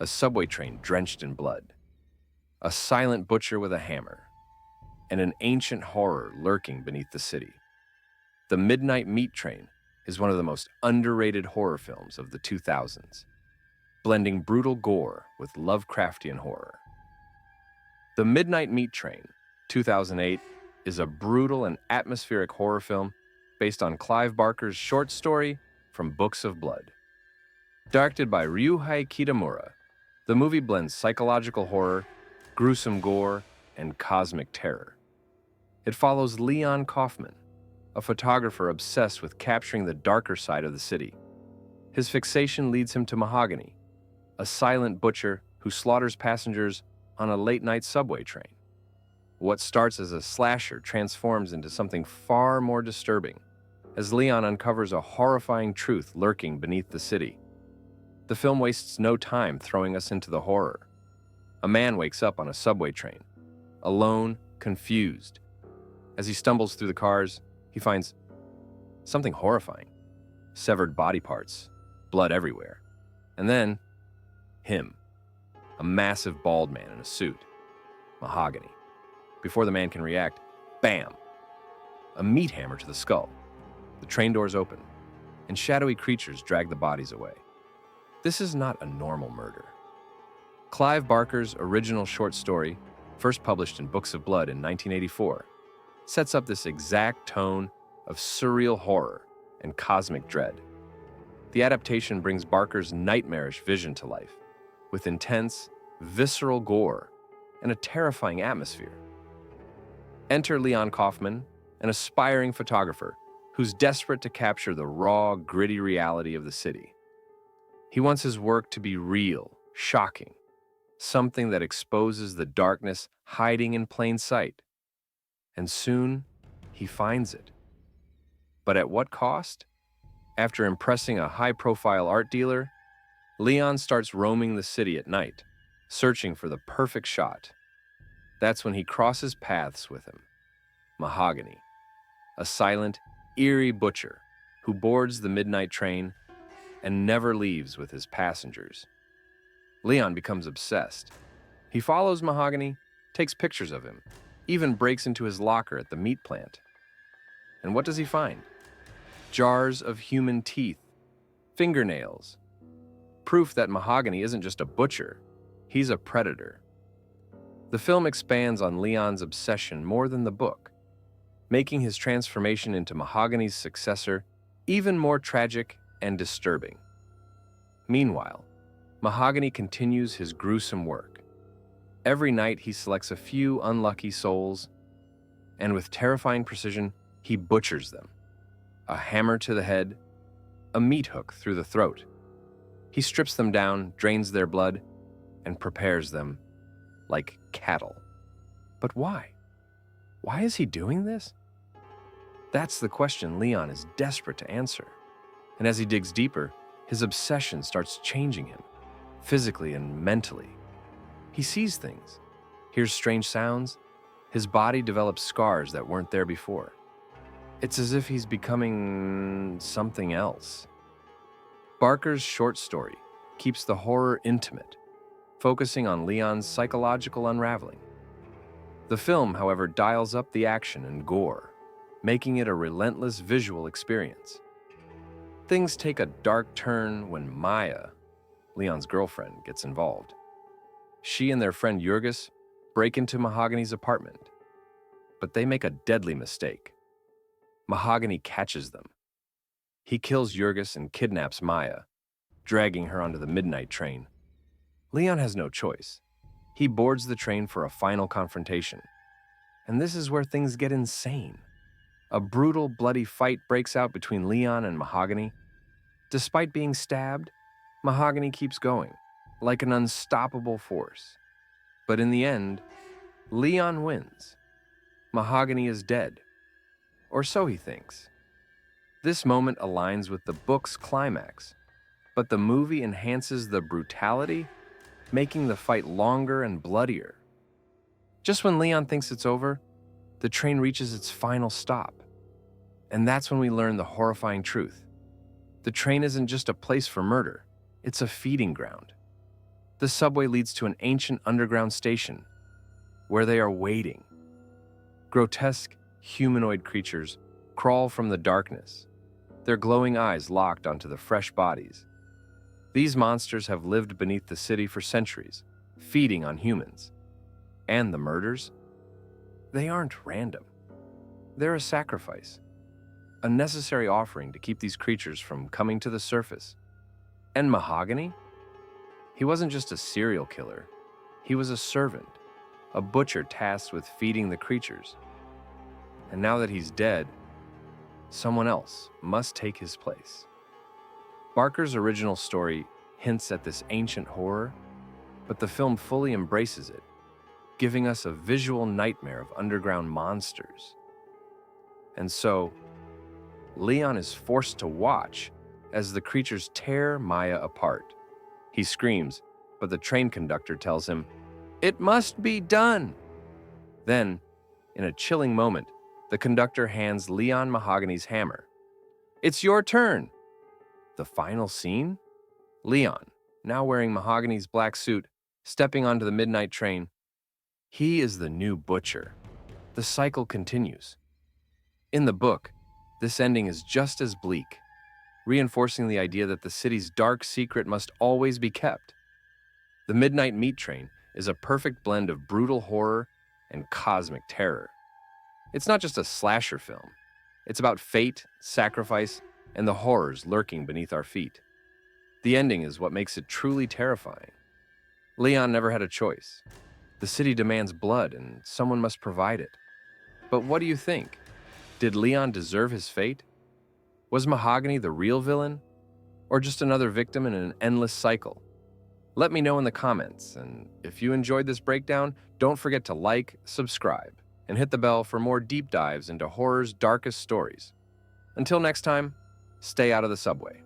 a subway train drenched in blood, a silent butcher with a hammer, and an ancient horror lurking beneath the city. The Midnight Meat Train is one of the most underrated horror films of the 2000s, blending brutal gore with Lovecraftian horror. The Midnight Meat Train, 2008, is a brutal and atmospheric horror film based on Clive Barker's short story from Books of Blood. Directed by Ryuhei Kitamura, the movie blends psychological horror, gruesome gore, and cosmic terror. It follows Leon Kaufman, a photographer obsessed with capturing the darker side of the city. His fixation leads him to Mahogany, a silent butcher who slaughters passengers on a late-night subway train. What starts as a slasher transforms into something far more disturbing as Leon uncovers a horrifying truth lurking beneath the city. The film wastes no time throwing us into the horror. A man wakes up on a subway train, alone, confused. As he stumbles through the cars, he finds something horrifying. Severed body parts, blood everywhere. And then, him. A massive bald man in a suit. Mahogany. Before the man can react, bam! A meat hammer to the skull. The train doors open, and shadowy creatures drag the bodies away. This is not a normal murder. Clive Barker's original short story, first published in Books of Blood in 1984, sets up this exact tone of surreal horror and cosmic dread. The adaptation brings Barker's nightmarish vision to life, with intense, visceral gore and a terrifying atmosphere. Enter Leon Kaufman, an aspiring photographer who's desperate to capture the raw, gritty reality of the city. He wants his work to be real, shocking, something that exposes the darkness hiding in plain sight. And soon, he finds it. But at what cost? After impressing a high-profile art dealer, Leon starts roaming the city at night, searching for the perfect shot. That's when he crosses paths with him. Mahogany, a silent, eerie butcher who boards the midnight train and never leaves with his passengers. Leon becomes obsessed. He follows Mahogany, takes pictures of him, even breaks into his locker at the meat plant. And what does he find? Jars of human teeth, fingernails. Proof that Mahogany isn't just a butcher, he's a predator. The film expands on Leon's obsession more than the book, making his transformation into Mahogany's successor even more tragic and disturbing. Meanwhile, Mahogany continues his gruesome work. Every night he selects a few unlucky souls, and with terrifying precision, he butchers them. A hammer to the head, a meat hook through the throat. He strips them down, drains their blood, and prepares them like cattle. But why? Why is he doing this? That's the question Leon is desperate to answer. And as he digs deeper, his obsession starts changing him, physically and mentally. He sees things, hears strange sounds, his body develops scars that weren't there before. It's as if he's becoming something else. Barker's short story keeps the horror intimate, focusing on Leon's psychological unraveling. The film, however, dials up the action and gore, making it a relentless visual experience. Things take a dark turn when Maya, Leon's girlfriend, gets involved. She and their friend Jurgis break into Mahogany's apartment, but they make a deadly mistake. Mahogany catches them. He kills Jurgis and kidnaps Maya, dragging her onto the midnight train. Leon has no choice. He boards the train for a final confrontation. And this is where things get insane. A brutal, bloody fight breaks out between Leon and Mahogany. Despite being stabbed, Mahogany keeps going, like an unstoppable force. But in the end, Leon wins. Mahogany is dead. Or so he thinks. This moment aligns with the book's climax, but the movie enhances the brutality, making the fight longer and bloodier. Just when Leon thinks it's over, the train reaches its final stop. And that's when we learn the horrifying truth. The train isn't just a place for murder, it's a feeding ground. The subway leads to an ancient underground station where they are waiting. Grotesque, humanoid creatures crawl from the darkness, their glowing eyes locked onto the fresh bodies. These monsters have lived beneath the city for centuries, feeding on humans. And the murders? They aren't random. They're a sacrifice, a necessary offering to keep these creatures from coming to the surface. And Mahogany? He wasn't just a serial killer. He was a servant, a butcher tasked with feeding the creatures. And now that he's dead, someone else must take his place. Barker's original story hints at this ancient horror, but the film fully embraces it, giving us a visual nightmare of underground monsters. And so, Leon is forced to watch as the creatures tear Maya apart. He screams, but the train conductor tells him, "It must be done!" Then, in a chilling moment, the conductor hands Leon Mahogany's hammer. "It's your turn!" The final scene? Leon, now wearing Mahogany's black suit, stepping onto the midnight train. He is the new butcher. The cycle continues. In the book, this ending is just as bleak, reinforcing the idea that the city's dark secret must always be kept. The Midnight Meat Train is a perfect blend of brutal horror and cosmic terror. It's not just a slasher film. It's about fate, sacrifice, and the horrors lurking beneath our feet. The ending is what makes it truly terrifying. Leon never had a choice. The city demands blood, and someone must provide it. But what do you think? Did Leon deserve his fate? Was Mahogany the real villain, or just another victim in an endless cycle? Let me know in the comments, and if you enjoyed this breakdown, don't forget to like, subscribe, and hit the bell for more deep dives into horror's darkest stories. Until next time, stay out of the subway.